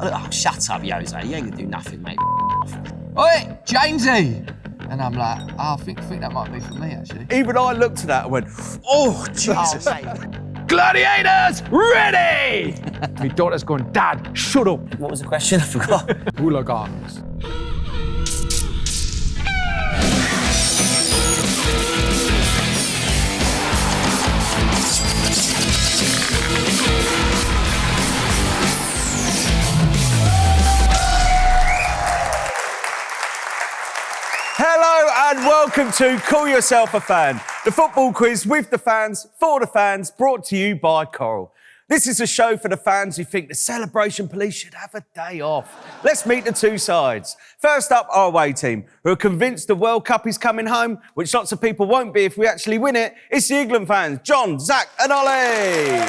Oh, shut up, Jose. You ain't gonna do nothing, mate. Oi, Jamesy! And I'm like, I think that might be for me, actually. Even I looked at that and went, oh, Jesus. Oh, mate. Gladiators, ready! My daughter's going, Dad, shut up. What was the question? I forgot. Hooligans. Hello and welcome to Call Yourself a Fan, the football quiz with the fans, for the fans, brought to you by Coral. This is a show for the fans who think the celebration police should have a day off. Let's meet the two sides. First up, our away team, who are convinced the World Cup is coming home, which lots of people won't be if we actually win it. It's the England fans, John, Zach and Ollie.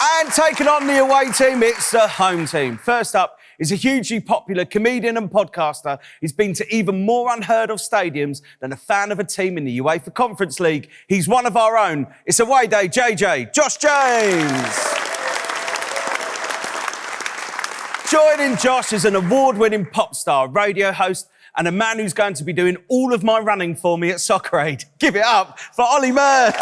And taking on the away team, it's the home team. First up is a hugely popular comedian and podcaster. He's been to even more unheard of stadiums than a fan of a team in the UEFA Conference League. He's one of our own. It's Awayday JJ, Josh James. Joining Josh is an award-winning pop star, radio host, and a man who's going to be doing all of my running for me at Soccer Aid. Give it up for Olly Murs.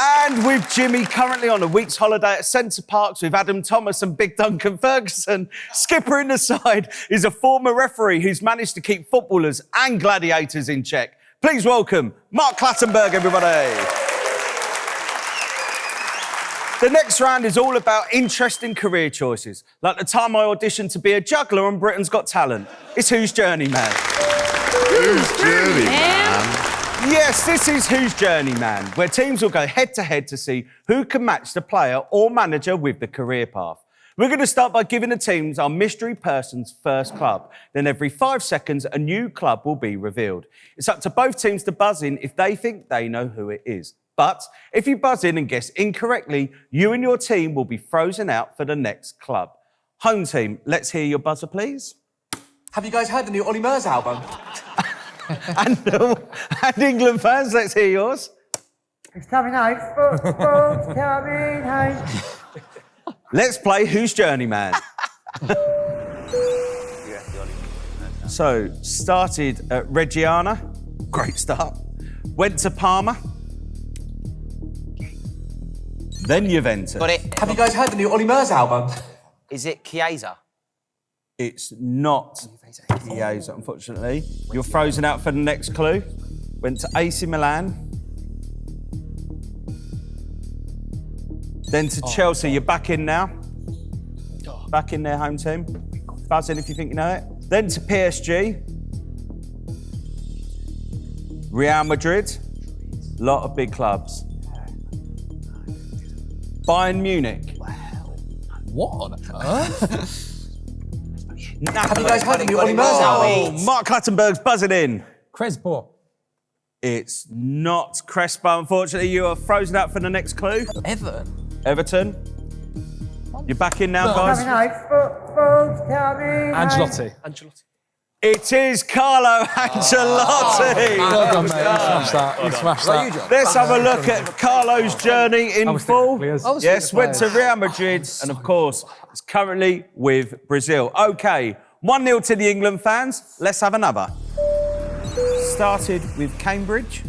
And with Jimmy currently on a week's holiday at Centre Parks with Adam Thomas and Big Duncan Ferguson, skipper in the side is a former referee who's managed to keep footballers and gladiators in check. Please welcome Mark Clattenburg, everybody. The next round is all about interesting career choices, like the time I auditioned to be a juggler on Britain's Got Talent. It's Who's Journey Man. Who's Journey Man? Yes, this is Who's Journey Man, where teams will go head-to-head to see who can match the player or manager with the career path. We're going to start by giving the teams our mystery person's first club. Then every 5 seconds, a new club will be revealed. It's up to both teams to buzz in if they think they know who it is. But if you buzz in and guess incorrectly, you and your team will be frozen out for the next club. Home team, let's hear your buzzer, please. Have you guys heard the new Olly Murs album? And England fans, let's hear yours. It's coming home. Football's coming home. Let's play Who's Journey Man. So, started at Reggiana. Great start. Went to Parma. Then Juventus. Got it. Have you guys heard the new Olly Murs album? Is it Chiesa? It's not Chiesa, unfortunately. You're frozen out for the next clue. Went to AC Milan. Then to Chelsea. You're back in now. Back in their home team. Buzz in if you think you know it. Then to PSG. Real Madrid. Lot of big clubs. Bayern Munich. What on earth? Have you guys heard the new Olly Murs album? Mark Clattenburg's buzzing in. Crespo. It's not Crespo, unfortunately. You are frozen out for the next clue. Everton. You're back in now, guys. Coming home. Football's coming Ancelotti. It is Carlo Ancelotti. Well done, mate. You smashed that. You smashed that. Let's have a look at Carlo's journey in full. players. Yes, went to Real Madrid and, of course, is currently with Brazil. OK, 1-0 to the England fans. Let's have another. Started with Cambridge.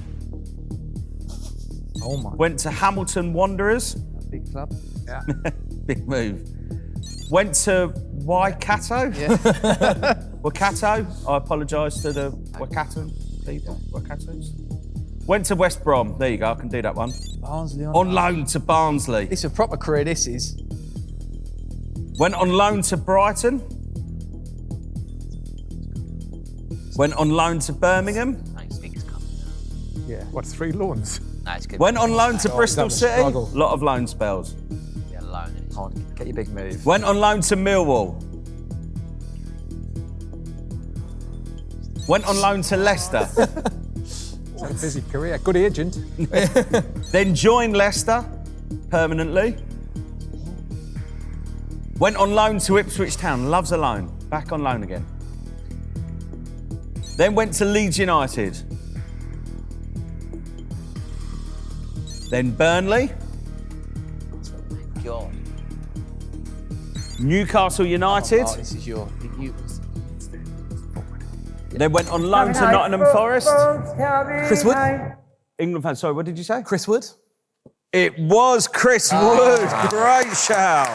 Oh, my. Went to Hamilton Wanderers. Big club. Yeah. Big move. Went to Waikato. Waikato. I apologise to the Waikato people. Waikatos. Went to West Brom. There you go, I can do that one. Barnsley On loan to Barnsley. It's a proper career, this is. Went on loan to Brighton. Went on loan to Birmingham. Yeah. What, 3 loans? No, it's good. Went on loan to Bristol that was City. struggle. Lot of loan spells. Yeah, loan. Come on, get your big move. Went on loan to Millwall. Went on loan to Leicester. It's a busy career. Good agent. Then joined Leicester permanently. Went on loan to Ipswich Town. Loves a loan. Back on loan again. Then went to Leeds United. Then Burnley. God. Newcastle United. Oh, this is your. They went on loan to Coming Nottingham out. Forest. Football's coming Chris Wood? home. England fans, sorry, what did you say? Chris Wood? It was Chris Wood. Great shout.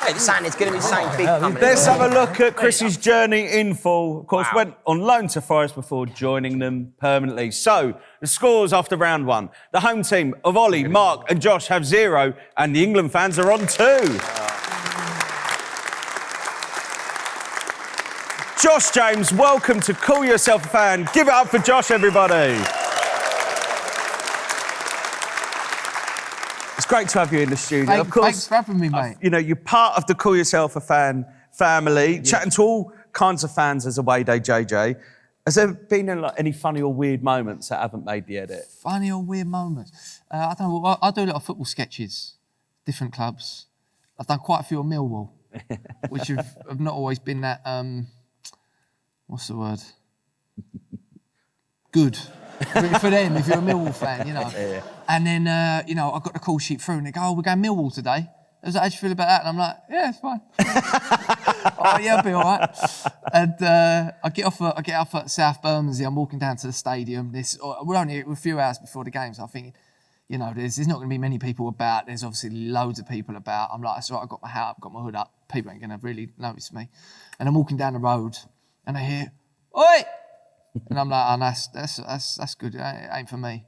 Hey, it's going to be something big coming. Let's have a look at Chris's journey in full. Of course, went on loan to Forest before joining them permanently. So, the scores after round one. The home team of Olly, Mark and Josh have 0, and the England fans are on 2. Josh James, welcome to Call Yourself a Fan. Give it up for Josh, everybody. It's great to have you in the studio. Of course, Thanks for having me, mate. you know, you're part of the Call Yourself a Fan family, chatting to all kinds of fans as Awayday JJ. Has there been any funny or weird moments that haven't made the edit? Funny or weird moments? I don't know. I do a lot of football sketches, different clubs. I've done quite a few on Millwall, which have not always been that. What's the word? Good. For them, if you're a Millwall fan, you know. Yeah. And then, you know, I got the call sheet through and they go, oh, we're going Millwall today. I was like, how do you feel about that? And I'm like, yeah, it's fine. Oh, yeah, I'll be all right. And I get off at South Bermondsey. I'm walking down to the stadium. We're only a few hours before the game, so I'm thinking, you know, there's not going to be many people about. There's obviously loads of people about. I'm like, that's all right, I've got my hat up, got my hood up. People ain't going to really notice me. And I'm walking down the road and I hear, oi! And I'm like, oh, that's good. It ain't for me.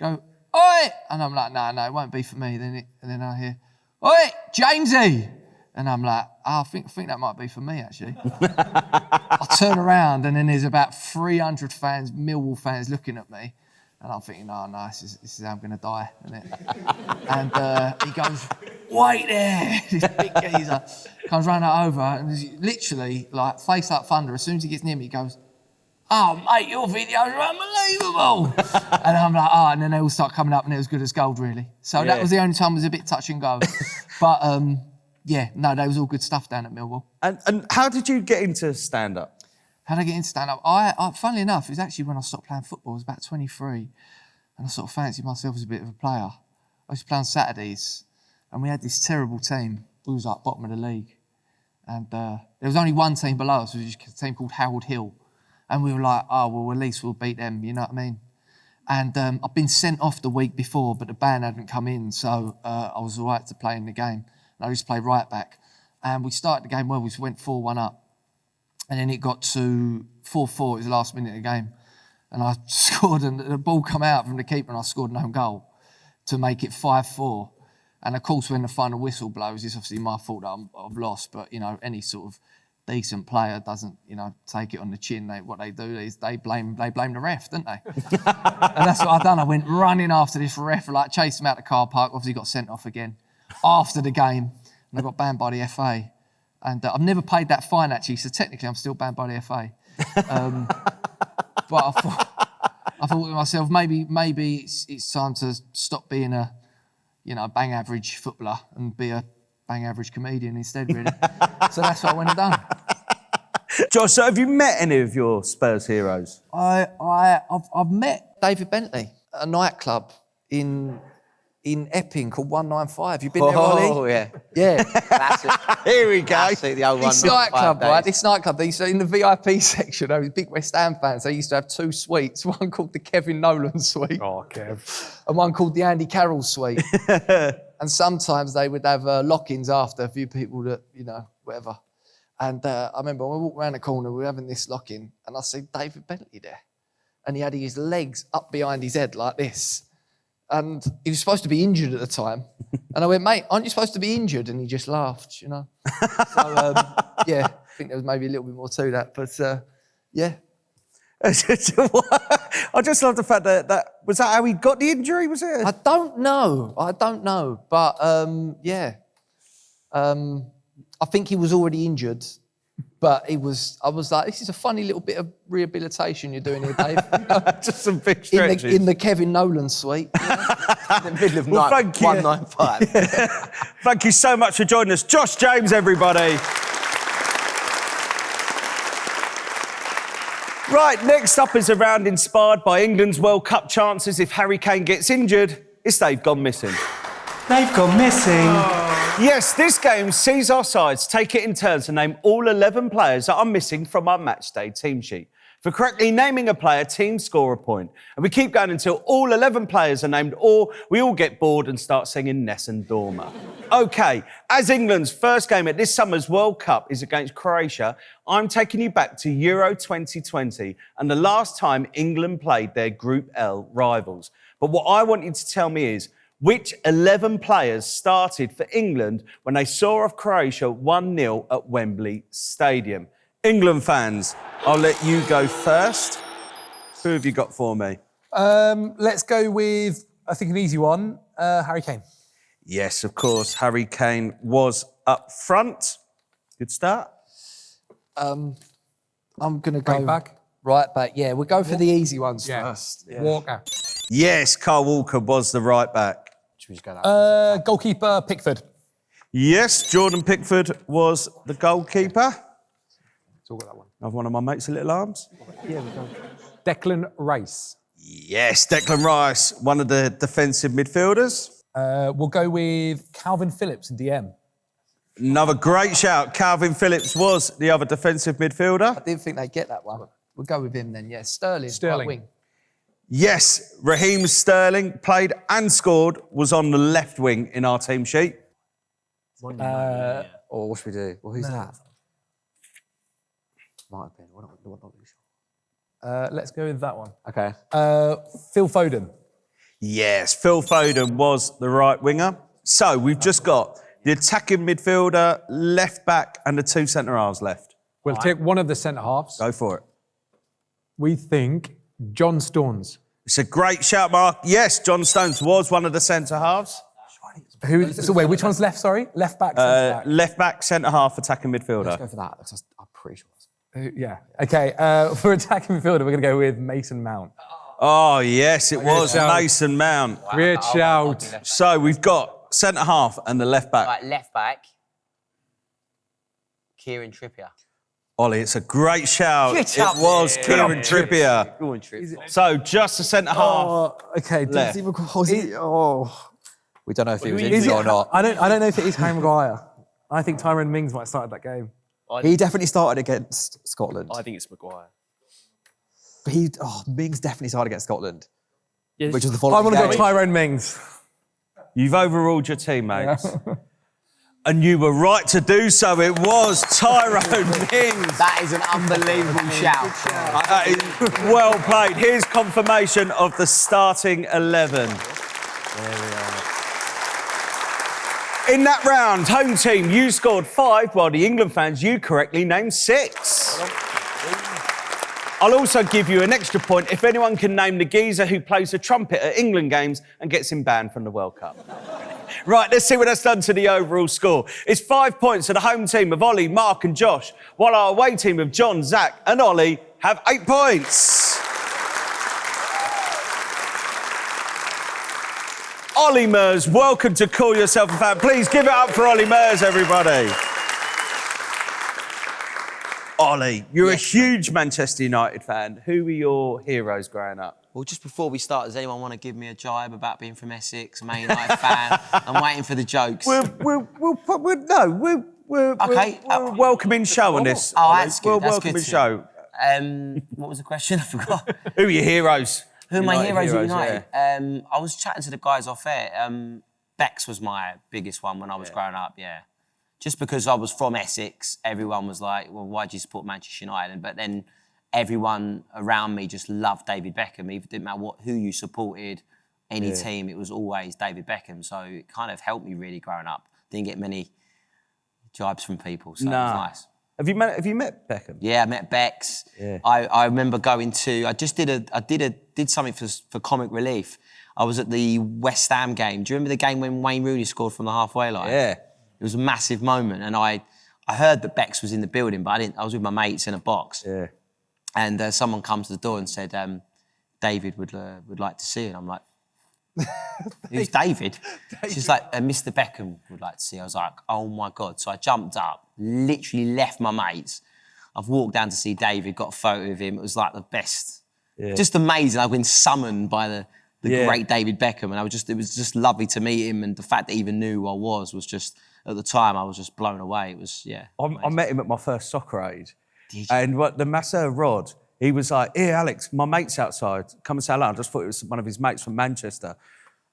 Go, oi! And I'm like, no, it won't be for me. And then I hear, oi, Jamesy! And I'm like, oh, I think that might be for me, actually. I turn around and then there's about 300 fans, Millwall fans, looking at me. And I'm thinking, oh, no, this is how I'm going to die, isn't it? And he goes, wait there! This big geezer comes running over and is literally, like, face like thunder. As soon as he gets near me, he goes, oh, mate, your videos are unbelievable. And I'm like, oh, and then they all start coming up and it was good as gold, really. So that was the only time it was a bit touch and go. But, yeah, no, that was all good stuff down at Millwall. And how did you get into stand-up? How did I get into stand-up? I funnily enough, it was actually when I stopped playing football. I was about 23 and I sort of fancied myself as a bit of a player. I used to play on Saturdays and we had this terrible team. We was like bottom of the league. And there was only one team below us, which was a team called Harold Hill. And we were like, oh, well, at least we'll beat them, you know what I mean? And I'd been sent off the week before, but the band hadn't come in, so I was all right to play in the game. And I used to play right back. And we started the game well, we went 4-1 up. And then it got to 4-4, it was the last minute of the game. And I scored, and the ball come out from the keeper, and I scored an own goal to make it 5-4. And of course, when the final whistle blows, it's obviously my fault that I've lost, but, you know, any sort of decent player doesn't, you know, take it on the chin. What they do is they blame the ref, don't they? And that's what I done. I went running after this ref, like chased him out the car park. Obviously got sent off again after the game, and I got banned by the FA. And I've never paid that fine actually, so technically I'm still banned by the FA. But I thought to myself, maybe it's time to stop being a, you know, bang average footballer and be a bang average comedian instead, really. So that's what I went and done. Josh, so have you met any of your Spurs heroes? I've met David Bentley at a nightclub in Epping called 195. You been there, Ollie? Oh, yeah. Yeah. That's it. Here we go. That's it, the old This 195 nightclub, days. right? This nightclub, they used to, in the VIP section, they were big West Ham fans. They used to have 2 suites, one called the Kevin Nolan suite Oh, Kev. and one called the Andy Carroll suite. And sometimes they would have lock-ins after a few people that, you know, whatever. And I remember when we walked around the corner, we were having this lock-in, and I see David Bentley there. And he had his legs up behind his head like this. And he was supposed to be injured at the time. And I went, mate, aren't you supposed to be injured? And he just laughed, you know. So, yeah, I think there was maybe a little bit more to that. But, yeah. I just love the fact that was that how he got the injury, was it? I don't know. But, yeah. I think he was already injured. But I was like, this is a funny little bit of rehabilitation you're doing here, Dave. Just some big stretches. In the Kevin Nolan suite. In the middle of Well, night, thank you. 195. Thank you so much for joining us. Josh James, everybody. Right, next up is a round inspired by England's World Cup chances if Harry Kane gets injured. Is they've gone missing. They've gone missing. Yes, this game sees our sides take it in turn to name all 11 players that are missing from our matchday team sheet. For correctly naming a player, teams score a point. And we keep going until all 11 players are named, or we all get bored and start singing Nessun Dorma. OK, as England's first game at this summer's World Cup is against Croatia, I'm taking you back to Euro 2020 and the last time England played their Group L rivals. But what I want you to tell me is, which 11 players started for England when they saw off Croatia 1-0 at Wembley Stadium? England fans, I'll let you go first. Who have you got for me? Let's go with, I think, an easy one. Harry Kane. Yes, of course, Harry Kane was up front. Good start. I'm going to go... Right back? Right back, yeah. We'll go for the easy ones first. Yeah. Walker. Yes, Carl Walker was the right back. Should we just go that? Goalkeeper, Pickford. Yes, Jordan Pickford was the goalkeeper. It's all got that one. Another one of my mates' little arms. Declan Rice. Yes, Declan Rice, one of the defensive midfielders. We'll go with Calvin Phillips, DM. Another great shout. Calvin Phillips was the other defensive midfielder. I didn't think they'd get that one. We'll go with him then, yeah. Sterling. Sterling. Right wing. Yes, Raheem Sterling played and scored, was on the left wing in our team sheet. Or what should we do? Well, who's that? Might have been. We're not really sure. Let's go with that one. Okay. Phil Foden. Yes, Phil Foden was the right winger. So we've just got the attacking midfielder, left back, and the two centre halves left. We'll take one of the centre halves. Go for it. We think John Stones. It's a great shout, Mark. Yes, John Stones was one of the centre halves. So wait, which one's left, sorry? Left back, centre back? Left back, centre half, attacking Let's midfielder. go for that. Because I'm pretty sure. Yeah. Okay, for attacking midfielder, we're going to go with Mason Mount. Oh, yes, it was shout. Mason Mount. Weird shout. So we've got centre half and the left back. Right, left back. Kieran Trippier. Ollie, it's a great shout. Good shout. It was Yeah. Kieran Trippier. Go on, Trippier. So just the centre half. Oh, okay. Left. We don't know if he was Is injured it- or not. I don't know if it is Harry Maguire. I think Tyrone Mings might have started that game. He definitely started against Scotland. I think it's Maguire. But Mings definitely started against Scotland. Yeah, Which was the I following want to go game. Tyrone Mings. You've overruled your teammates. And you were right to do so. It was Tyrone Mings. That is an unbelievable shout. That is well played. Here's confirmation of the starting 11. In that round, home team, you scored 5, while the England fans, you correctly named 6. I'll also give you an extra point if anyone can name the geezer who plays the trumpet at England games and gets him banned from the World Cup. Right, let's see what that's done to the overall score. It's 5 points to the home team of Ollie, Mark and Josh, while our away team of John, Zach and Ollie have 8 points. Olly Murs, welcome to Call Yourself a Fan. Please give it up for Olly Murs, everybody. Ollie, you're a huge Manchester United fan. Who were your heroes growing up? Well, just before we start, does anyone want to give me a jibe about being from Essex, a Man United fan? I'm waiting for the jokes. We're Okay. a welcoming show on this. Oh, Ollie. that's good. We're a That's welcoming good to show. What was the question? I forgot. Who are your heroes? Who are my United heroes at United? yeah. I was chatting to the guys off air. Bex was my biggest one when I was growing up, yeah. Just because I was from Essex, everyone was like, well, why do you support Manchester United? But then everyone around me just loved David Beckham. It didn't matter who you supported, any team, it was always David Beckham. So it kind of helped me really growing up. Didn't get many jibes from people, so it was nice. Have you met Beckham? Yeah, I met Bex. Yeah. I remember going to. I did something for Comic Relief. I was at the West Ham game. Do you remember the game when Wayne Rooney scored from the halfway line? Yeah. It was a massive moment, and I heard that Bex was in the building, but I didn't. I was with my mates in a box. Yeah. And someone comes to the door and said, David would like to see you. And I'm like, who's David? She's like, Mr. Beckham would like to see you. I was like, oh my God. So I jumped up, literally left my mates. I've walked down to see David, got a photo of him. It was like the best. Yeah. Just amazing. I've been summoned by the great David Beckham, and it was just lovely to meet him, and the fact that he even knew who I was just, at the time, I was just blown away. It was, yeah. I met him at my first soccer aid. Did you? And the masseur, Rod, he was like, "Here, Alex, my mate's outside. Come and say hello." I just thought it was one of his mates from Manchester.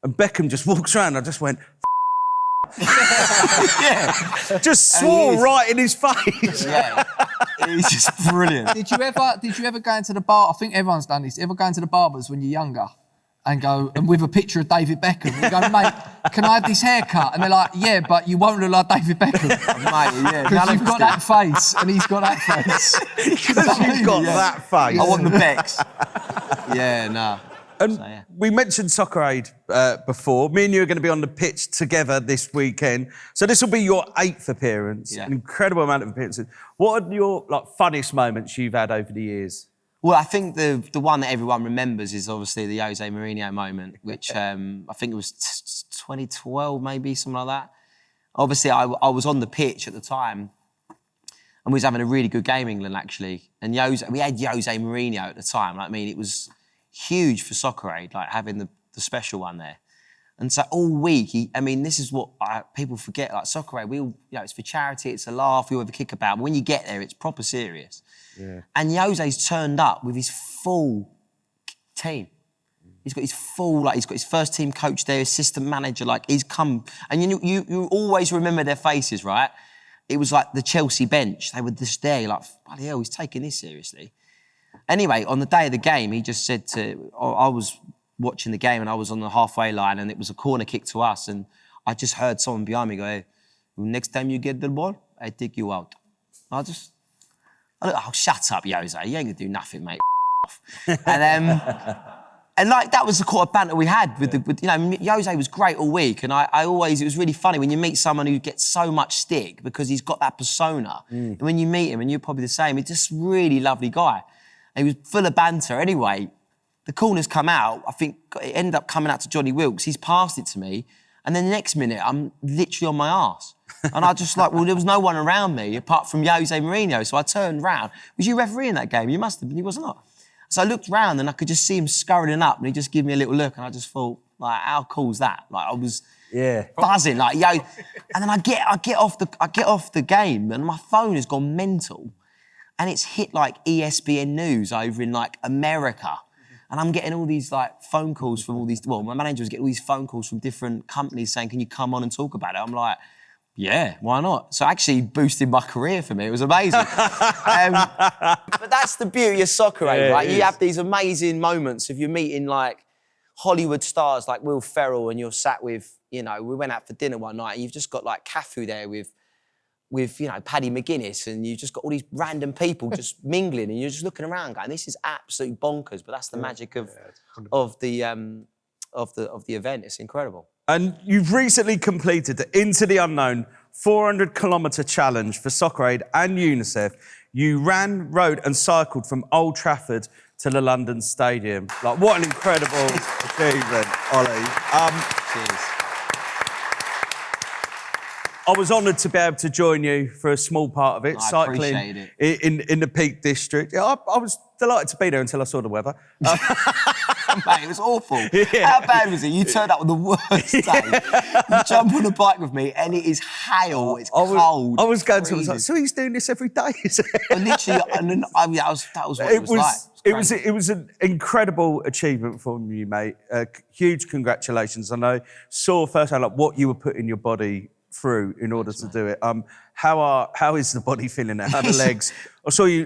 And Beckham just walks around. I just went, Yeah. just swore right in his face. Yeah. He's just brilliant. Did you ever go into the bar? I think everyone's done this. Ever go into the barbers when you're younger and go, and with a picture of David Beckham, and go, "Mate, can I have this haircut?" And they're like, "Yeah, but you won't look like David Beckham." Mate, yeah. Because you've got that face, and he's got that face. Because you've got that face. I want the Becks. Yeah, no. And So, yeah. we mentioned Soccer Aid before. Me and you are going to be on the pitch together this weekend. So this will be your 8th appearance, Yeah. an incredible amount of appearances. What are your funniest moments you've had over the years? Well, I think the one that everyone remembers is obviously the Jose Mourinho moment, which I think it was 2012, maybe, something like that. Obviously, I was on the pitch at the time, and we was having a really good game, England, actually. And we had Jose Mourinho at the time. Like, I mean, it was huge for Soccer Aid, like having the special one there. And so all week, this is what people forget, like Soccer Aid, it's for charity, it's a laugh, we all have a kick about, but when you get there, it's proper serious. Yeah. And Jose's turned up with his full team. He's got his he's got his first team coach there, assistant manager, like he's come, and you always remember their faces, right? It was like the Chelsea bench, they were just there, you're like, bloody hell, he's taking this seriously. Anyway, on the day of the game, he just said I was watching the game and I was on the halfway line and it was a corner kick to us, and I just heard someone behind me go, "Hey, next time you get the ball, I take you out." Oh, shut up, Jose. You ain't gonna do nothing, mate. And like that was the kind of banter we had with Jose was great all week, and it was really funny when you meet someone who gets so much stick because he's got that persona. And when you meet him, and you're probably the same, he's just really lovely guy. And he was full of banter. Anyway, the corner's come out. I think it ended up coming out to Johnny Wilkes. He's passed it to me, and then the next minute I'm literally on my arse. And I just there was no one around me apart from Jose Mourinho. So I turned round. Was you refereeing that game? You must have been. He was not. So I looked round and I could just see him scurrying up, and he just gave me a little look, and I just thought, like, how cool's that? Like, I was buzzing, like, yo. And then I get off the game, and my phone has gone mental, and it's hit like ESPN News over in like America. And I'm getting all these like phone calls from my manager was getting all these phone calls from different companies saying, "Can you come on and talk about it?" I'm like, yeah, why not? So actually boosted my career for me. It was amazing. But that's the beauty of Soccer Aid, right? You have these amazing moments if you're meeting like Hollywood stars like Will Ferrell, and you're sat with, we went out for dinner one night and you've just got like Cafu there with Paddy McGuinness, and you've just got all these random people just mingling, and you're just looking around going, this is absolutely bonkers, but that's the magic of the event. It's incredible. And you've recently completed the Into the Unknown 400-kilometre challenge for Soccer Aid and UNICEF. You ran, rode and cycled from Old Trafford to the London Stadium. Like, what an incredible achievement, Ollie. Cheers. I was honoured to be able to join you for a small part of it, I cycling appreciate it. in the Peak District. Yeah, I was delighted to be there until I saw the weather. Mate, it was awful. Yeah. How bad was it? You turned up on the worst day. You jump on a bike with me and it is hail, it's cold. I was going to, I was freezing. like, so he's doing this every day? And literally, that was what it was like. It was an incredible achievement for you, mate. Huge congratulations. I know, saw firsthand like what you were putting your body through in order to do it. How is the body feeling now? How are the legs? I saw you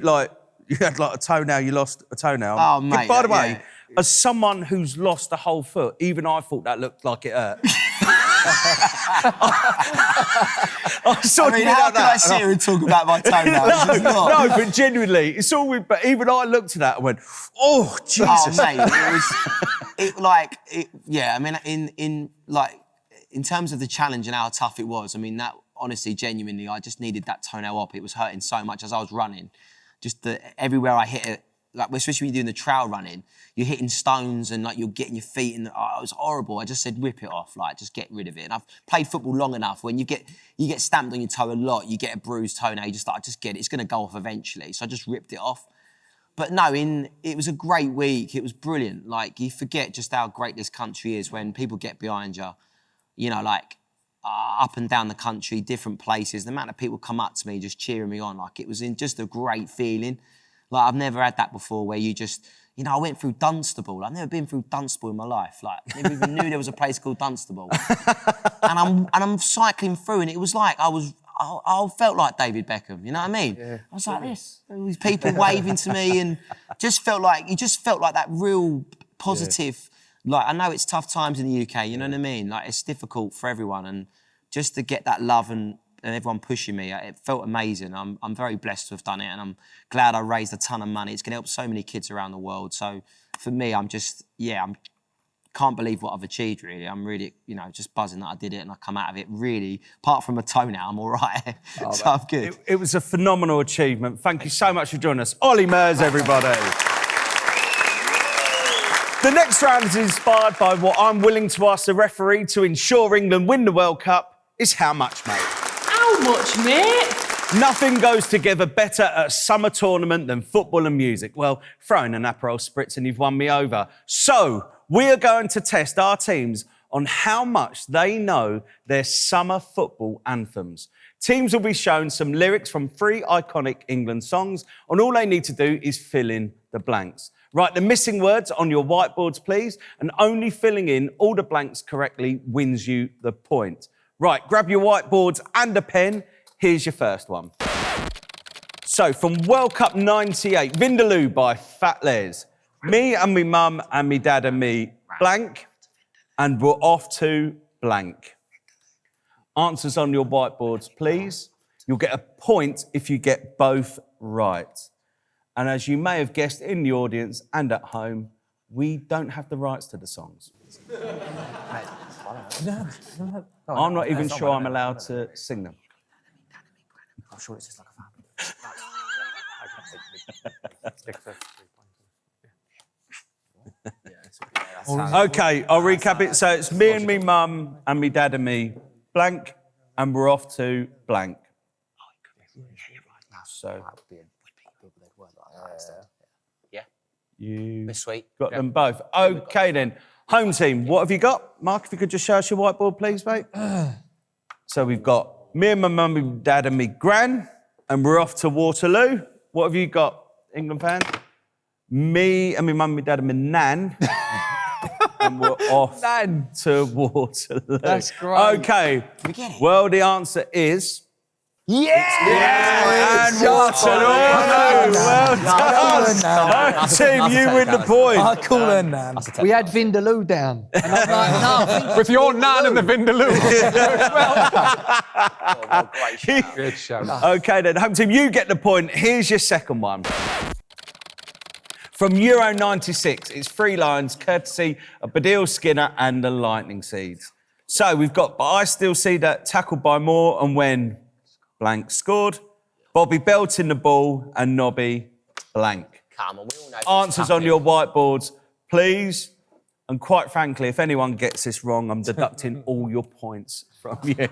you had like a toenail. You lost a toenail. Oh, mate. By the way, as someone who's lost a whole foot, even I thought that looked like it hurt. How can I sit here and talk about my toenail? No, but genuinely, it's all. But even I looked at that and went, "Oh, Jesus!" Oh, mate, in terms of the challenge and how tough it was, that honestly, genuinely, I just needed that toenail up. It was hurting so much as I was running. Just everywhere I hit it, like especially when you're doing the trail running, you're hitting stones and like you're getting your feet in. It was horrible. I just said, rip it off, like just get rid of it. And I've played football long enough. When you get stamped on your toe a lot, you get a bruised toenail. You just get it. It's going to go off eventually. So I just ripped it off. But no, it was a great week. It was brilliant. Like, you forget just how great this country is when people get behind you, you know, like, up and down the country, different places. The amount of people come up to me just cheering me on, like, it was just a great feeling. Like, I've never had that before where you just, you know, I went through Dunstable. I've never been through Dunstable in my life. Like, never even knew there was a place called Dunstable. and I'm cycling through, and it was like I felt like David Beckham, you know what I mean? Yeah. I was like this. All these people waving to me, and you just felt like that real positive. Yeah. Like, I know it's tough times in the UK, you know what I mean? Like, it's difficult for everyone, and just to get that love and everyone pushing me, it felt amazing. I'm very blessed to have done it, and I'm glad I raised a ton of money. It's going to help so many kids around the world. So for me, I'm can't believe what I've achieved, really. I'm really, you know, just buzzing that I did it and I come out of it really, apart from a toenail, I'm all right. So I'm good. It was a phenomenal achievement. Thank you so much for joining us. Olly Murs, everybody. The next round is inspired by what I'm willing to ask the referee to ensure England win the World Cup is how much, mate? How much, mate? Nothing goes together better at a summer tournament than football and music. Well, throw in an Aperol Spritz and you've won me over. So, we are going to test our teams on how much they know their summer football anthems. Teams will be shown some lyrics from 3 iconic England songs, and all they need to do is fill in the blanks. Write the missing words on your whiteboards, please, and only filling in all the blanks correctly wins you the point. Right, grab your whiteboards and a pen. Here's your first one. So, from World Cup 98, Vindaloo by Fat Les. Me and me mum and me dad and me blank, and we're off to blank. Answers on your whiteboards, please. You'll get a point if you get both right. And as you may have guessed in the audience and at home, we don't have the rights to the songs. I'm not even sure I'm allowed to sing them. I'm sure it's just like a Okay, I'll recap it. So it's me and me mum and me dad and me blank, and we're off to blank. So you sweet. got them both. Okay then. Home team, what have you got? Mark, if you could just show us your whiteboard, please, mate. So we've got me and my mum, my dad and me gran, and we're off to Waterloo. What have you got, England fans? Me and my mum, my dad and my nan. And we're off to Waterloo. That's great. Okay. We get it. Well, the answer is... Yeah! And Waterloo. Well done. Home team, you win the point. I call her Nan. We had Vindaloo down. And I'm like, no. With your Nan and the Vindaloo. Great shout. Good show. Okay then, home team, you get the point. Here's your second one. From Euro 96, it's 3 lines, courtesy of Badil Skinner and the Lightning Seeds. So we've got, but I still see that tackled by Moore, and when blank scored, Bobby belting the ball and Nobby blank. Come on, we all know. Answers on your whiteboards, please. And quite frankly, if anyone gets this wrong, I'm deducting all your points from you.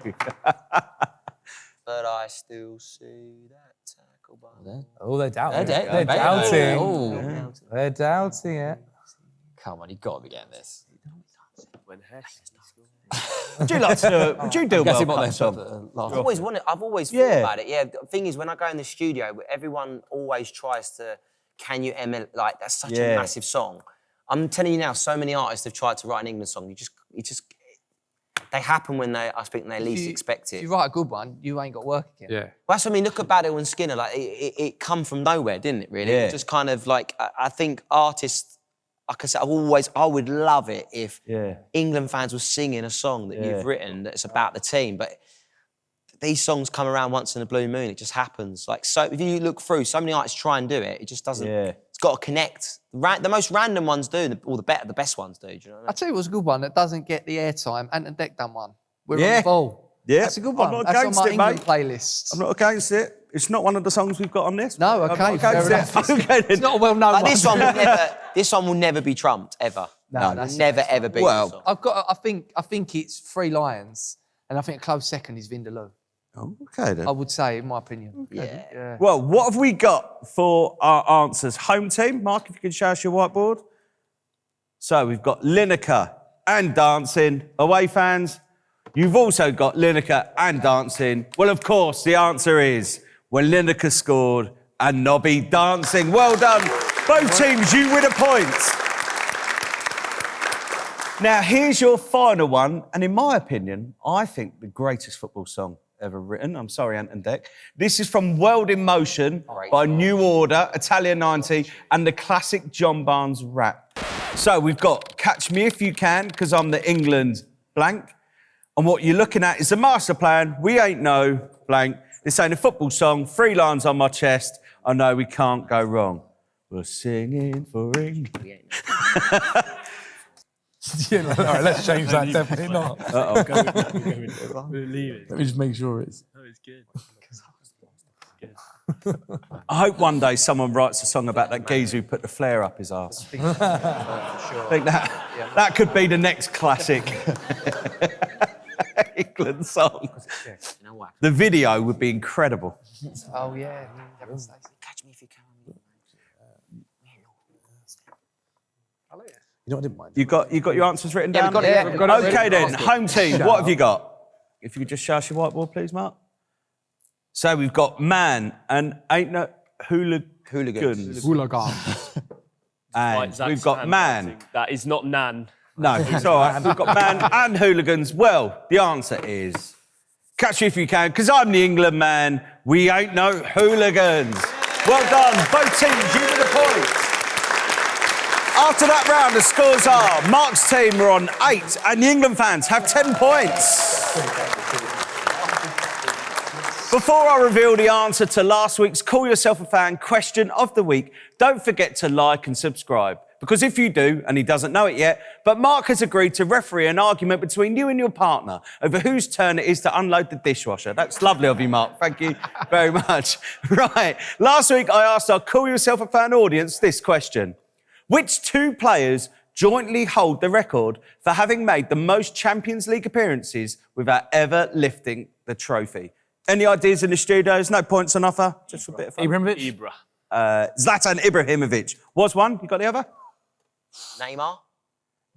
But I still see that tackle by Moore. Oh, they're doubting. They're doubting. Oh. They're doubting it. Come on, you've got to be getting this. Would you like to? Would you do a World Cup song? I've always thought about it. Yeah, the thing is, when I go in the studio, everyone always tries to, can you ML, like, that's such a massive song. I'm telling you now, so many artists have tried to write an England song. They happen when they least expect it. If you write a good one, you ain't got work again. Yeah. Well, that's what I mean. Look at Baddiel and Skinner. Like, it come from nowhere, didn't it? Really. Yeah. It just kind of like, I think artists, like I said, I would love it if England fans were singing a song that you've written that's about the team. But these songs come around once in a blue moon. It just happens. Like, so if you look through, so many artists try and do it. It just doesn't. Yeah. It's got to connect. The most random ones do, or the best ones do. Do you know what I mean? I'll tell you what's a good one that doesn't get the airtime. Ant and Deck done one. We're on the ball. Yeah. That's a good I'm one. not That's on against my it, England mate. playlist. I'm not against it. It's not one of the songs we've got on this. No, I'm okay, not fair against enough. it. Okay, then. It's not a well-known Like, one. this one will never be trumped ever. No, that's never ever be. Well, I think it's 3 lions, and I think a close second is Vindaloo. Okay, then. I would say, in my opinion. Yeah. Well, what have we got for our answers? Home team, Mark, if you can show us your whiteboard. So we've got Lineker and dancing. Away fans, you've also got Lineker and dancing. Well, of course, the answer is when Lineker scored and Nobby dancing. Well done. Both teams, you win a point. Now, here's your final one, and in my opinion, I think the greatest football song ever written. I'm sorry, Ant and Dec. This is from World in Motion by New Order, Italia 90, and the classic John Barnes rap. So we've got Catch Me If You Can, because I'm the England blank. And what you're looking at is the master plan. We ain't no blank. This ain't a football song. 3 lines on my chest. I know we can't go wrong. We're singing for England. Yeah, all right, let's change that. Definitely not. Leave it. Let me just make sure it's. No, it's good. I hope one day someone writes a song about that geezer who put the flare up his arse. I think that could be the next classic England song. The video would be incredible. Oh, yeah. Catch me if you can. You know, I didn't mind. You got your answers written down? we've got it, yeah. We've got it Okay written. then, home team, what have you got? If you could just show us your whiteboard, please, Mark. So we've got man and ain't no hooligans. Hooligan. And Zach's we've got hand man. dancing. That is not Nan. No, it's all right. We've got man and hooligans. Well, the answer is catch me if you can, because I'm the England man. We ain't no hooligans. Well done, both teams, you win a point. After that round, the scores are Mark's team are on 8 and the England fans have 10 points. Before I reveal the answer to last week's Call Yourself a Fan question of the week, don't forget to like and subscribe. Because if you do, and he doesn't know it yet, but Mark has agreed to referee an argument between you and your partner over whose turn it is to unload the dishwasher. That's lovely of you, Mark. Thank you very much. Right, last week I asked our Call Yourself a Fan audience this question. Which 2 players jointly hold the record for having made the most Champions League appearances without ever lifting the trophy? Any ideas in the studios? No points on offer? Just for a bit of fun. Ibrahimovic? Zlatan Ibrahimovic. Was one? You got the other? Neymar?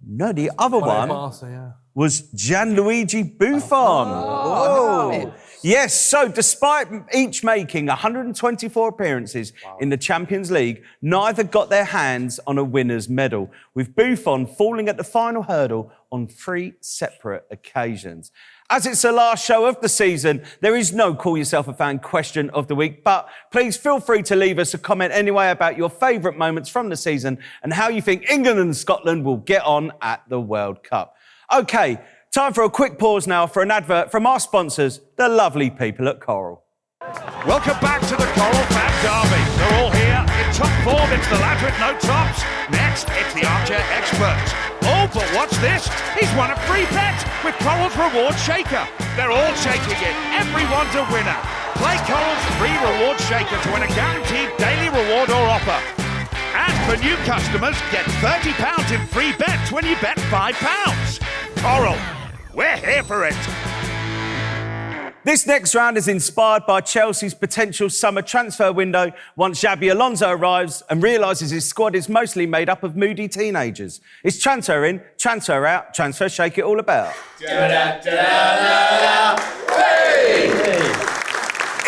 No, the other one Barca, yeah. was Gianluigi Buffon. Whoa. Yes, so despite each making 124 appearances in the Champions League, neither got their hands on a winner's medal, with Buffon falling at the final hurdle on 3 separate occasions. As it's the last show of the season, there is no Call Yourself a Fan question of the week, but please feel free to leave us a comment anyway about your favourite moments from the season and how you think England and Scotland will get on at the World Cup. OK, time for a quick pause now for an advert from our sponsors, the lovely people at Coral. Welcome back to the Coral Fan Derby. They're all here in top form. It's the lad with no tops. Next, it's the Archer Expert. Oh, but what's this? He's won a free bet with Coral's Reward Shaker. They're all shaking it. Everyone's a winner. Play Coral's free Reward Shaker to win a guaranteed daily reward or offer. And for new customers, get £30 in free bets when you bet £5. Coral, we're here for it. This next round is inspired by Chelsea's potential summer transfer window once Xabi Alonso arrives and realises his squad is mostly made up of moody teenagers. It's transfer in, transfer out, transfer shake it all about.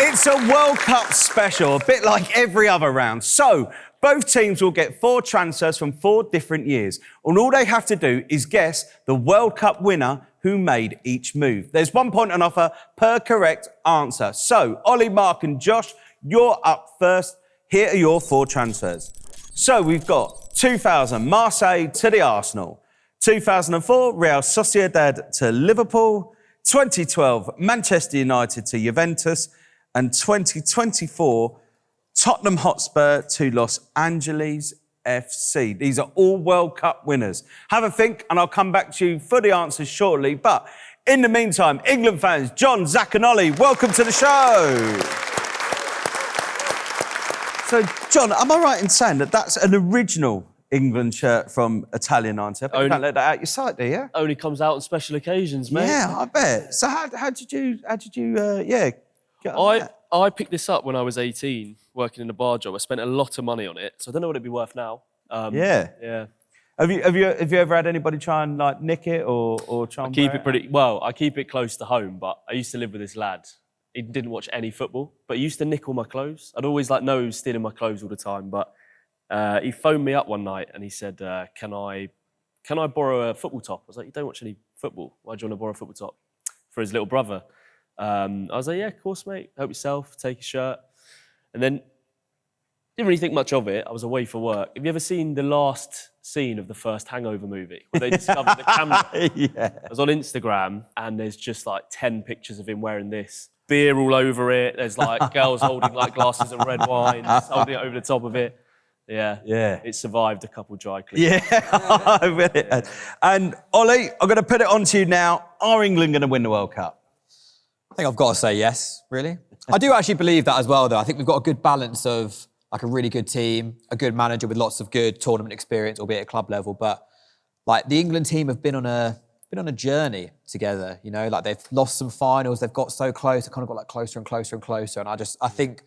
It's a World Cup special, a bit like every other round. So, both teams will get 4 transfers from 4 different years. And all they have to do is guess the World Cup winner who made each move. There's 1 point on offer per correct answer. So, Olly, Mark and Josh, you're up first. Here are your 4 transfers. So, we've got 2000, Marseille to the Arsenal. 2004, Real Sociedad to Liverpool. 2012, Manchester United to Juventus. And 2024, Tottenham Hotspur to Los Angeles FC. These are all World Cup winners. Have a think and I'll come back to you for the answers shortly. But in the meantime, England fans, John, Zach and Ollie, welcome to the show. So, John, am I right in saying that that's an original England shirt from Italian 90. I bet you don't let that out your sight, do you? Only comes out on special occasions, mate. Yeah, I bet. So how did you get on that? I picked this up when I was 18, working in a bar job. I spent a lot of money on it, so I don't know what it'd be worth now. Yeah. Have you ever had anybody try and like nick it or try and I keep it close to home, but I used to live with this lad. He didn't watch any football, but he used to nick all my clothes. I'd always know he was stealing my clothes all the time, but he phoned me up one night and he said, can I borrow a football top? I was like, you don't watch any football. Why do you want to borrow a football top? For his little brother. I was like, yeah, of course, mate. Help yourself, take a shirt. And then, didn't really think much of it. I was away for work. Have you ever seen the last scene of the first Hangover movie where they discovered the camera? Yeah. I was on Instagram and there's just 10 pictures of him wearing this. Beer all over it. There's girls holding glasses of red wine, just holding it over the top of it. Yeah. It survived a couple dry cleans. Yeah, I bet it has. And Ollie, I'm going to put it on to you now. Are England going to win the World Cup? I think I've got to say yes, really. I do actually believe that as well, though. I think we've got a good balance of a really good team, a good manager with lots of good tournament experience, albeit at club level. But the England team have been on a journey together. You know, they've lost some finals, they've got so close, they kind of got closer and closer and closer. And I think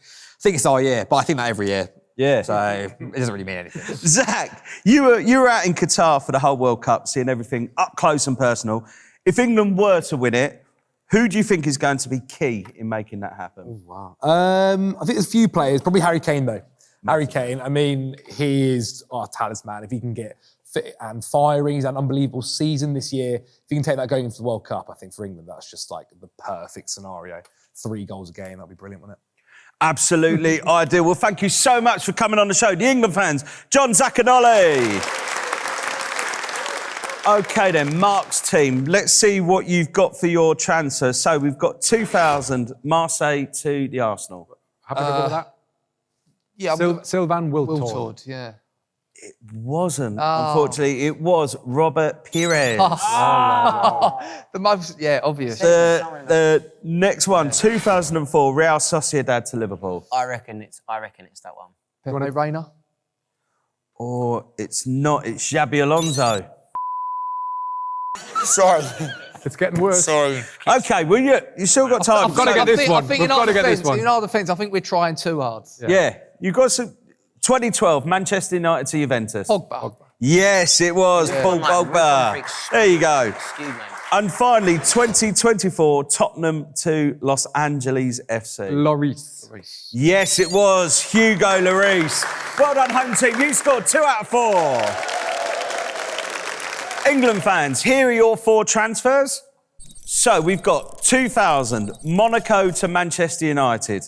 it's our year, but I think that every year. Yeah. So it doesn't really mean anything. Zach, you were out in Qatar for the whole World Cup, seeing everything up close and personal. If England were to win it, who do you think is going to be key in making that happen? Oh, wow. I think there's a few players. Probably Harry Kane, though. Harry Kane, I mean, he is our talisman. If he can get fit and firing, he's had an unbelievable season this year. If he can take that going into the World Cup, I think for England, that's just the perfect scenario. 3 goals a game, that'd be brilliant, wouldn't it? Absolutely ideal. Well, thank you so much for coming on the show. The England fans, John, Zach and Ollie. OK then, Mark's team. Let's see what you've got for your transfer. So we've got 2,000, Marseille to the Arsenal. Happy to go with that? Yeah. Sylvain Wiltord. Wiltord, yeah. It wasn't, unfortunately. It was Robert Pires. The most, obvious. The next one, 2004, Real Sociedad to Liverpool. I reckon it's that one. Pepe Reina. Or it's not, it's Xabi Alonso. Sorry. It's getting worse. Sorry. OK, well, you still got time. I've got to get this one. I think We've got to get this one. in our defence, I think we're trying too hard. Yeah, you've got some... 2012, Manchester United to Juventus. Pogba. Yes, it was Paul Pogba. There you go. Excuse me. And finally, 2024, Tottenham to Los Angeles FC. Lloris. Yes, it was Hugo Lloris. Well done, home team. You scored 2 out of 4. England fans, here are your 4 transfers. So we've got 2000, Monaco to Manchester United.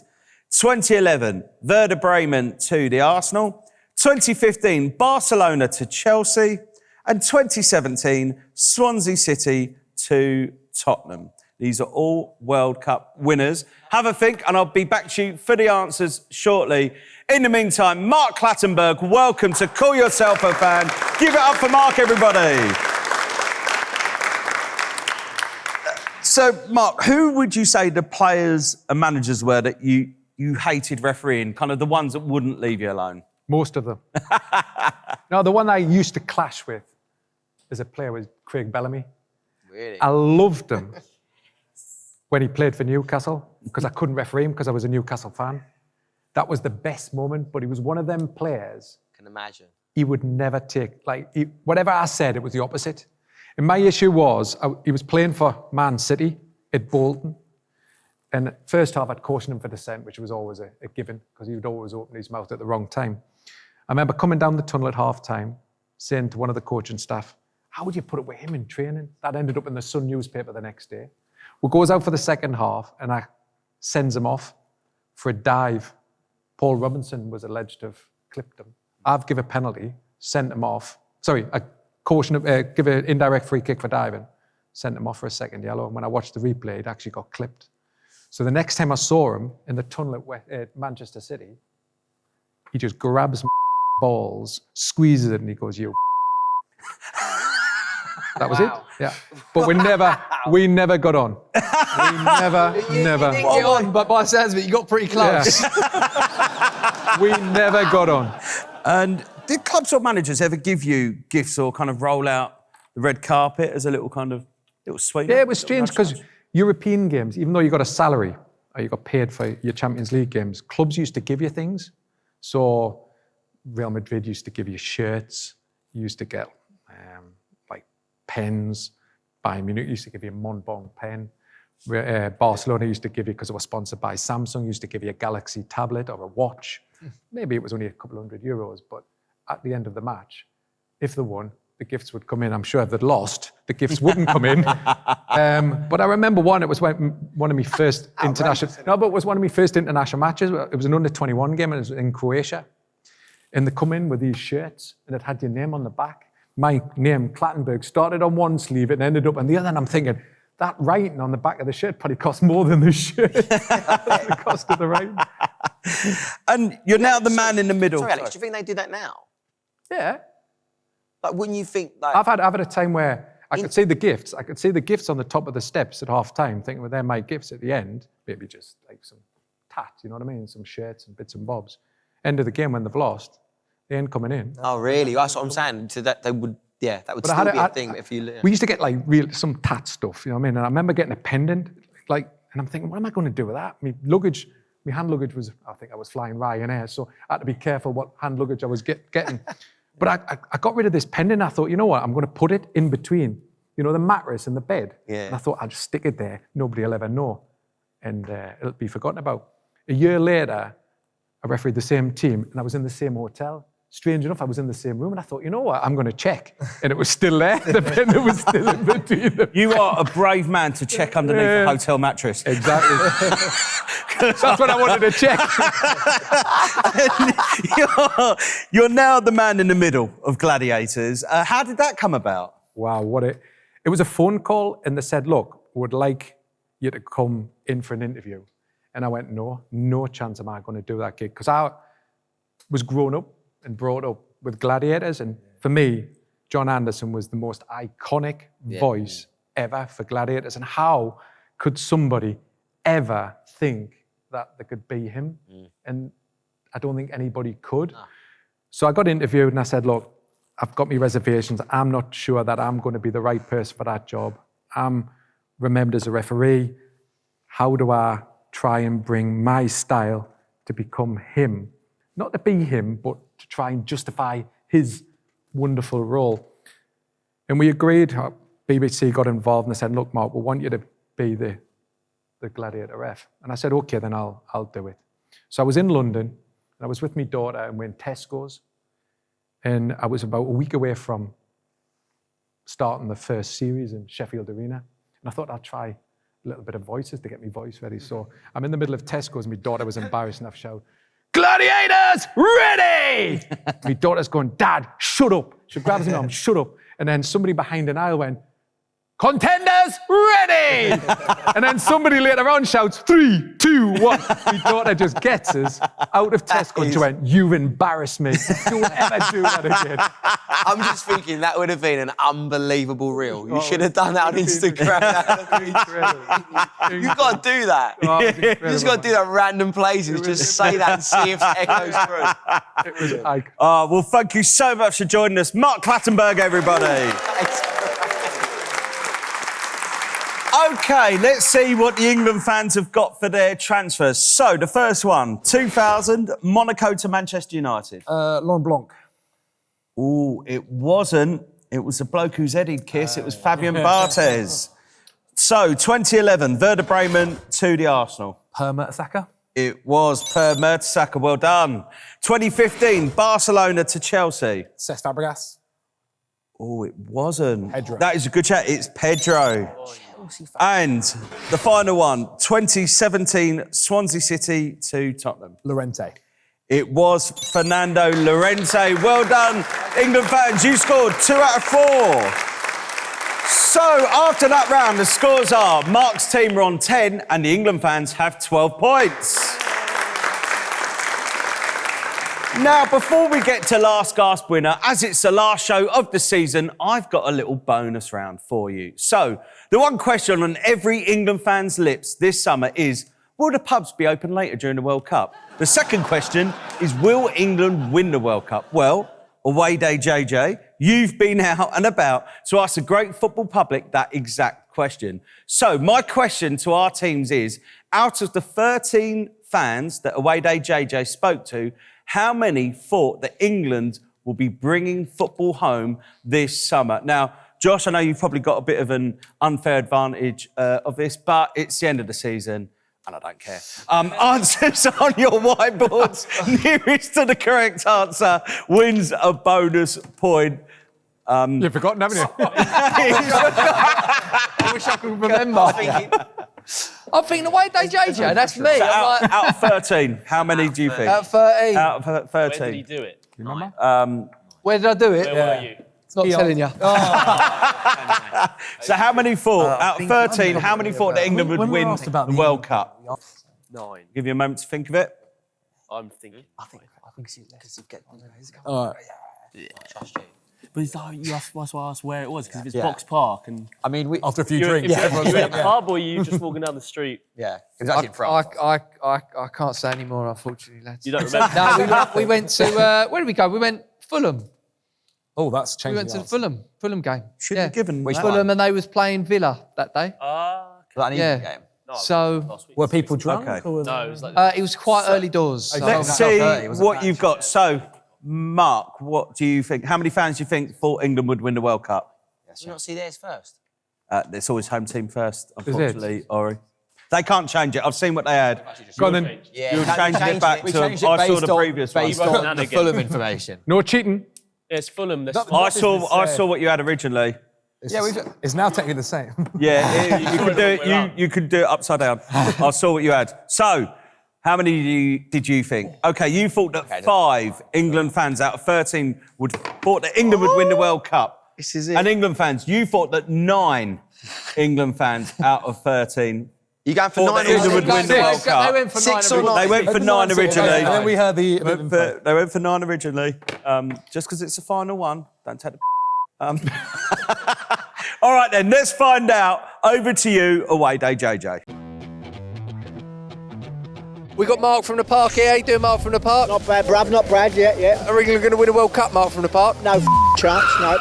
2011, Werder Bremen to the Arsenal. 2015, Barcelona to Chelsea. And 2017, Swansea City to Tottenham. These are all World Cup winners. Have a think, and I'll be back to you for the answers shortly. In the meantime, Mark Clattenburg, welcome to Call Yourself a Fan. Give it up for Mark, everybody. So, Mark, who would you say the players and managers were that you hated refereeing, kind of the ones that wouldn't leave you alone? Most of them. No, the one I used to clash with as a player was Craig Bellamy. Really? I loved him when he played for Newcastle because I couldn't referee him because I was a Newcastle fan. That was the best moment, but he was one of them players. Can imagine. He would never take, whatever I said, it was the opposite. And my issue was, he was playing for Man City at Bolton. And first half, I'd caution him for dissent, which was always a given, because he would always open his mouth at the wrong time. I remember coming down the tunnel at half-time, saying to one of the coaching staff, how would you put it with him in training? That ended up in the Sun newspaper the next day. Well, goes out for the second half, and I sends him off for a dive. Paul Robinson was alleged to have clipped him. I've given a penalty, sent him off. Sorry, a caution, give an indirect free kick for diving, sent him off for a second yellow. And when I watched the replay, it actually got clipped. So the next time I saw him in the tunnel at Manchester City, he just grabs my balls, squeezes it, and he goes, you. That was it. Yeah. But we never got on. We never. Get on, but by the sounds of it, you got pretty close. Yeah. We never got on. And Did clubs or managers ever give you gifts or kind of roll out the red carpet as a little sweet? Yeah, it was strange because European games, even though you got a salary or you got paid for your Champions League games, clubs used to give you things. So Real Madrid used to give you shirts. You used to get like pens. Bayern Munich used to give you a Montblanc pen. Barcelona used to give you, because it was sponsored by Samsung, used to give you a Galaxy tablet or a watch. Maybe it was only a couple €100, but at the end of the match, if they won, the gifts would come in. I'm sure if they'd lost, the gifts wouldn't come in. But I remember it was one of my first international. No, but it was one of my first international matches. It was an under-21 game, and it was in Croatia. And they come in with these shirts, and it had your name on the back. My name, Clattenburg, started on one sleeve and ended up on the other. And I'm thinking, that writing on the back of the shirt probably cost more than the shirt. That's the cost of the writing. And you're now the man in the middle. Sorry, Alex, do you think they do that now? Yeah. Like, wouldn't you think, like... I've had a time where I could see the gifts. I could see the gifts on the top of the steps at half-time, thinking, well, they're my gifts at the end. Maybe just like some tat, you know what I mean? Some shirts and bits and bobs. End of the game when they've lost, they ain't coming in. Oh, really? That's what I'm saying. So that they would... Yeah, that would still be a thing if you... We used to get like some tat stuff, you know what I mean? And I remember getting a pendant, and I'm thinking, what am I going to do with that? My hand luggage was, I think I was flying Ryanair, so I had to be careful what hand luggage I was getting. But I got rid of this pendant. I thought, you know what? I'm going to put it in between, the mattress and the bed. Yeah. And I thought I'd just stick it there. Nobody will ever know, and it'll be forgotten about. A year later, I refereed the same team, and I was in the same hotel. Strange enough, I was in the same room, and I thought, you know what, I'm going to check. And it was still there. The pendant was still in between them. You are a brave man to check underneath a hotel mattress. Exactly. That's what I wanted to check. You're now the man in the middle of Gladiators. How did that come about? Wow, it was a phone call, and they said, look, would like you to come in for an interview. And I went, no chance am I going to do that gig. Because I was grown up and brought up with Gladiators. And for me, John Anderson was the most iconic voice ever for Gladiators. And how could somebody ever think that they could be him? And I don't think anybody could. No. So I got interviewed and I said, look, I've got my reservations. I'm not sure that I'm going to be the right person for that job. I'm remembered as a referee. How do I try and bring my style to become him? Not to be him, but to try and justify his wonderful role. And we agreed. BBC got involved and they said, look, Mark, we want you to be the Gladiator ref. And I said, okay, then I'll do it. So I was in London, and I was with my daughter, and we're in Tesco's. And I was about a week away from starting the first series in Sheffield Arena. And I thought I'd try a little bit of voices to get my voice ready. So I'm in the middle of Tesco's, and my daughter was embarrassed enough to shout, Gladiators, ready! My daughter's going, Dad, shut up. She grabs me arm, shut up. And then somebody behind an aisle went, Contenders, ready! And then somebody later on shouts, 3, 2, 1. My daughter just gets us out of Tesco and she went, you've embarrassed me. Don't ever do that again. I'm just thinking that would have been an unbelievable reel. You should have done that on Instagram. You've got to do that. You just got to do that random places. Just say that and see if it echoes through. It was like... well, thank you so much for joining us. Mark Clattenburg, everybody. OK, let's see what the England fans have got for their transfers. So, the first one, 2000, Monaco to Manchester United. Laurent Blanc. Ooh, it wasn't. It was the bloke whose head he'd kiss. It was Fabian Barthez. So, 2011, Werder Bremen to the Arsenal. Per Mertesacker. It was Per Mertesacker. Well done. 2015, Barcelona to Chelsea. Cesc Fabregas. Oh, it wasn't. Pedro. That is a good chat. It's Pedro. And the final one, 2017, Swansea City to Tottenham. Llorente. It was Fernando Llorente. Well done, England fans. You scored 2 out of 4. So after that round, the scores are Mark's team are on 10 and the England fans have 12 points. Now, before we get to Last Gasp winner, as it's the last show of the season, I've got a little bonus round for you. So, the one question on every England fan's lips this summer is, will the pubs be open later during the World Cup? The second question is, will England win the World Cup? Well, Awayday JJ, you've been out and about to ask the great football public that exact question. So my question to our teams is, out of the 13 fans that Awayday JJ spoke to, how many thought that England will be bringing football home this summer? Now, Josh, I know you've probably got a bit of an unfair advantage of this, but it's the end of the season. And I don't care. Answers on your whiteboards. Nearest to the correct answer wins a bonus point. You've forgotten, haven't you? I wish I could remember. I'm thinking Awayday JJ, that's me. So out of 13, how many do you think? Out of 13. Out of 13. Where did he do it? You remember? Where did I do it? Where were you? It's not telling you. So how many thought, out of 13, how many thought that England would When we win asked about the World Cup? 9. Give you a moment to think of it. I'm thinking. I think because you get All right. But it's like, that's why I asked where it was, because if it's Box Park and... I mean, we... After a few You're, drinks, if everyone's you're in like, a pub or you just walking down the street. Yeah, it was actually in France. I can't say any more, unfortunately, lads. You don't remember? No, we went to, where did we go? We went Fulham. Oh, that's We changing. went to the Fulham game. Should have given Which that. one? Fulham, and they was playing Villa that day. Ah, Was that an Yeah. evening game? no, So last week. Were people drunk? Okay. Or were No, it was like... it was quite early doors. So Let's Not see 30, was it? what you've got. So, Mark, what do you think? How many fans do you think thought England would win the World Cup? Did you not see theirs first? It's always home team first, unfortunately, Ori. They can't change it. I've seen what they had. Go on then. Yeah, You're changing it back We to... changed it I saw based the on, previous one. based on the Shenanigans. Fulham information. No cheating. Yeah, it's Fulham. That's I saw what you had originally. It's now technically the same. Yeah, you could do it. You could do it upside down. I saw what you had. So, how many did you think? Okay, you thought that 5 England fans out of 13 thought that England would win the World Cup. This is it. And England fans, you thought that 9 England fans out of 13 You going for thought that 9 England would win the World They Cup. went for 6 9 or 9? They went for 9 And originally. then we heard the... They went for 9 originally. Just because it's the final one, don't take the... All right then, let's find out. Over to you, Awayday JJ. We got Mark from the Park here. How you doing, Mark from the Park? Not bad, bruv, not bad, yeah. Are England going to win a World Cup, Mark from the Park? No chance, no.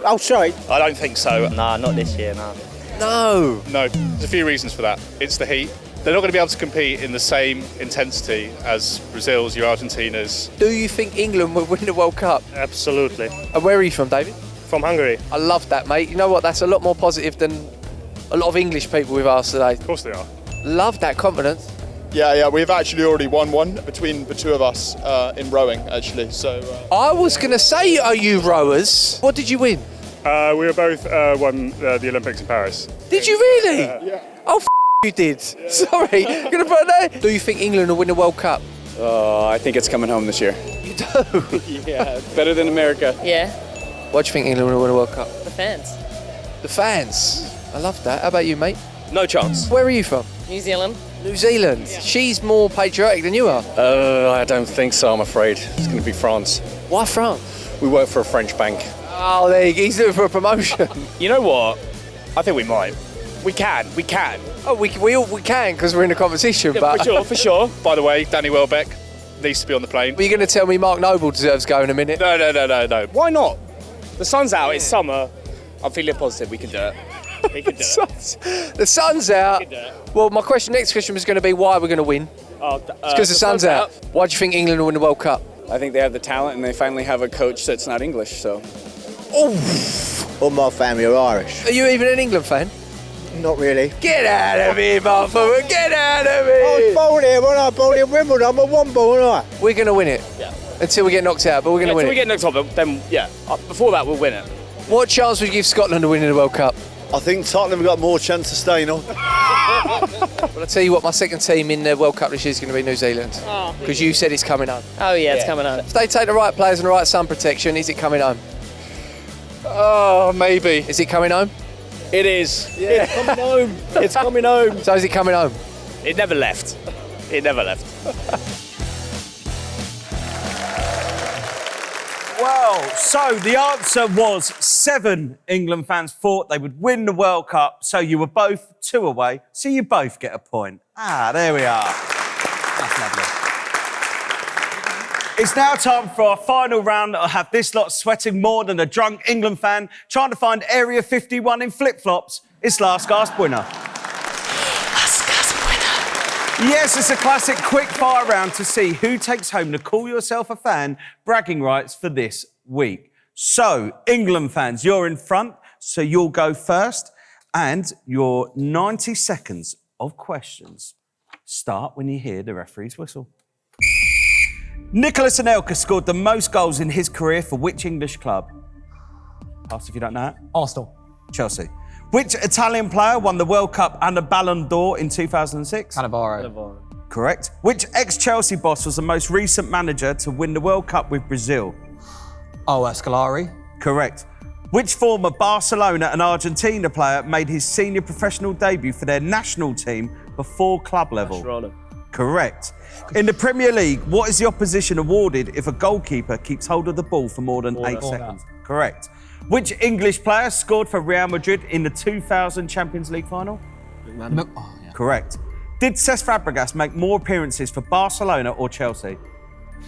Oh, sorry. I don't think so. Nah, not this year, no. No. No, there's a few reasons for that. It's the heat. They're not going to be able to compete in the same intensity as Brazil's, your Argentina's. Do you think England will win the World Cup? Absolutely. And where are you from, David? From Hungary. I love that, mate. You know what? That's a lot more positive than a lot of English people we've asked today. Of course they are. Love that confidence. Yeah, we've actually already won one between the two of us in rowing, actually. So I was going to say, are you rowers? What did you win? we were both won the Olympics in Paris. Did you really? Yeah. Oh, you did. Sorry. Gonna put it there. Do you think England will win the World Cup? I think it's coming home this year. You do? Yeah, better than America. Yeah, What do you think England will win the World Cup? the fans. The fans. I love that. How about you, mate? No chance. Where are you from? New Zealand. New Zealand. She's more patriotic than you are. I don't think so, I'm afraid. It's going to be France. Why France? We work for a French bank. Oh, there you go. He's doing it for a promotion. You know what? I think we might. We can. Oh, we can because we're in a competition, but... For sure. By the way, Danny Welbeck needs to be on the plane. Were you going to tell me Mark Noble deserves go in a minute? No. Why not? The sun's out, it's summer. I'm feeling positive we can do it. We can do it. The sun's out. We can do it. Well, my next question was going to be why we're going to win. It's Because the sun's out. Why do you think England will win the World Cup? I think they have the talent and they finally have a coach that's not English, so. All my family are Irish. Are you even an England fan? Not really. Get out of here, Mark. Get out of I was here. born here when I was born in Wimbledon. I'm a one-ball, aren't I? We're going to win it. Yeah. Until we get knocked out, but we're going to win Until we it. get knocked off, then yeah. Before that, we'll win it. What chance would you give Scotland of winning the World Cup? I think Tottenham have got more chance of staying on. Well, I'll tell you what, my second team in the World Cup this year is going to be New Zealand. Because you said it's coming home. Oh yeah, it's coming on. If they take the right players and the right sun protection, is it coming home? Oh, maybe. Is it coming home? It is. Yeah. It's coming home. It's coming home. So is it coming home? It never left. Well, so the answer was 7 England fans thought they would win the World Cup, so you were both 2 away, so you both get a point. There we are. That's lovely. It's now time for our final round. I'll have this lot sweating more than a drunk England fan trying to find Area 51 in flip-flops. It's Last Gasp Winner. Yes, it's a classic quick-fire round to see who takes home the Call Yourself a Fan bragging rights for this week. So, England fans, you're in front, so you'll go first. And your 90 seconds of questions start when you hear the referee's whistle. Nicolas Anelka scored the most goals in his career for which English club? Pass if you don't know it. Arsenal. Chelsea. Which Italian player won the World Cup and the Ballon d'Or in 2006? Cannavaro. Correct. Which ex-Chelsea boss was the most recent manager to win the World Cup with Brazil? Oh, Scolari. Correct. Which former Barcelona and Argentina player made his senior professional debut for their national team before club level? Mascherano. Correct. In the Premier League, what is the opposition awarded if a goalkeeper keeps hold of the ball for more than 8 seconds? Correct. Which English player scored for Real Madrid in the 2000 Champions League final? Correct. Did Cesc Fabregas make more appearances for Barcelona or Chelsea?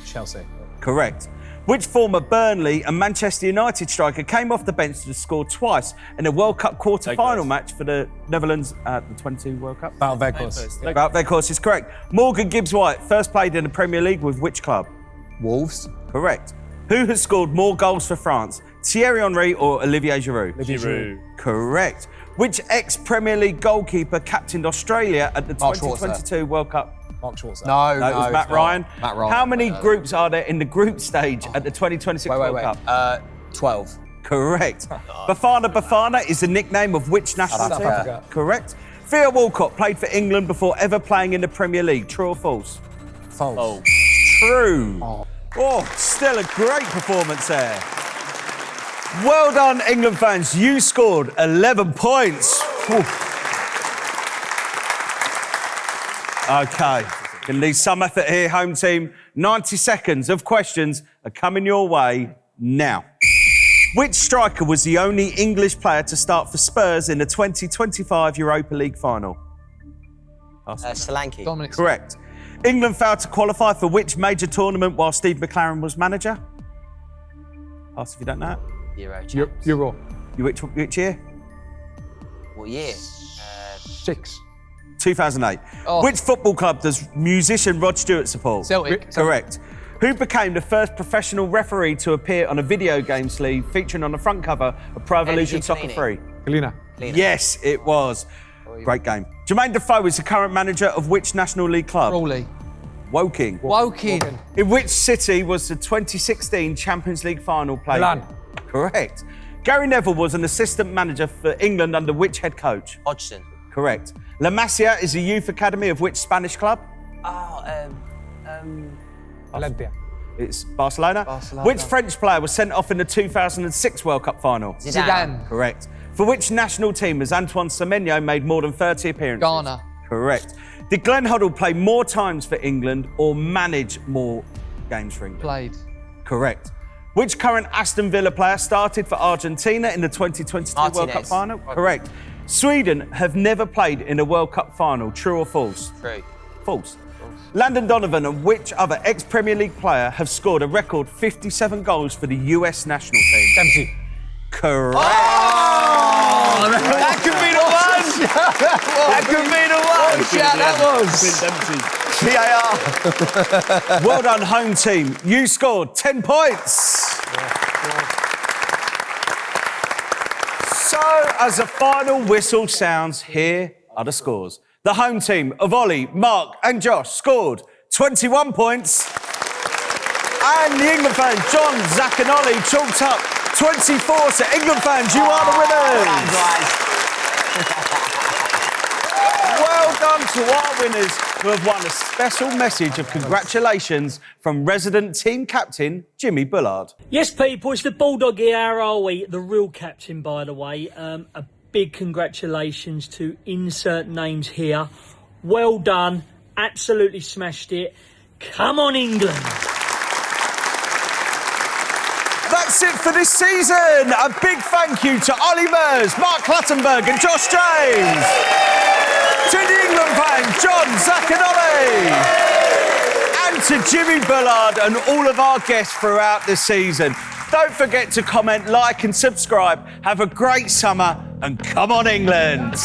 Chelsea. Correct. Which former Burnley and Manchester United striker came off the bench to score twice in a World Cup quarter-final match for the Netherlands at the 22 World Cup? Wout Weghorst. Wout Weghorst is correct. Morgan Gibbs-White first played in the Premier League with which club? Wolves. Correct. Who has scored more goals for France? Thierry Henry or Olivier Giroud? Giroud. Correct. Which ex-Premier League goalkeeper captained Australia at the 2022 World Cup? Mark Schwarzer. No, It was Matt Ryan. Matt Ryan. How many groups are there in the group stage at the 2026 World Cup? 12. Correct. Bafana is the nickname of which national South team? Africa. Correct. Theo Walcott played for England before ever playing in the Premier League. True or false? False. True. Oh, still a great performance there. Well done, England fans. You scored 11 points. Whew. OK. Gonna need some effort here, home team. 90 seconds of questions are coming your way now. Which striker was the only English player to start for Spurs in the 2025 Europa League final? Solanke. Dominic. Correct. England failed to qualify for which major tournament while Steve McLaren was manager? Pass if you don't know it. Euro. Which year? What year? 6. 2008. Oh. Which football club does musician Rod Stewart support? Celtic. Correct. Who became the first professional referee to appear on a video game sleeve featuring on the front cover of Pro Evolution Soccer 3? Galina. Yes, it was. Great game. Jermaine Defoe is the current manager of which National League club? Crawley. Woking. Woking. In which city was the 2016 Champions League final played? Milan. Correct. Gary Neville was an assistant manager for England under which head coach? Hodgson. Correct. La Masia is a youth academy of which Spanish club? Valencia. It's Barcelona. Barcelona. Which French player was sent off in the 2006 World Cup final? Zidane. Correct. For which national team has Antoine Semenyo made more than 30 appearances? Ghana. Correct. Did Glenn Hoddle play more times for England or manage more games for England? Played. Correct. Which current Aston Villa player started for Argentina in the 2022 World Cup Martinez. final? Correct. Sweden have never played in a World Cup final. True or false? True. False. Landon Donovan and which other ex-Premier League player have scored a record 57 goals for the US national team? Dempsey. Correct. That could be the one! That could be the one! Yeah, that was! VAR. Well done, home team. You scored 10 points. So, as the final whistle sounds, here are the scores. The home team of Olly, Mark and Josh scored 21 points. And the England fans, John, Zach and Ollie, chalked up 24. So, England fans, you are the winners. Well done to our winners who have won a special message of congratulations from resident team captain Jimmy Bullard. Yes, people, it's the Bulldog here. How are we? The real captain, by the way. A big congratulations to insert names here. Well done. Absolutely smashed it. Come on, England. That's it for this season. A big thank you to Olly Murs, Mark Clattenburg and Josh James. To the England fans, John, Zach and Ollie. And to Jimmy Bullard and all of our guests throughout the season. Don't forget to comment, like and subscribe. Have a great summer and come on England.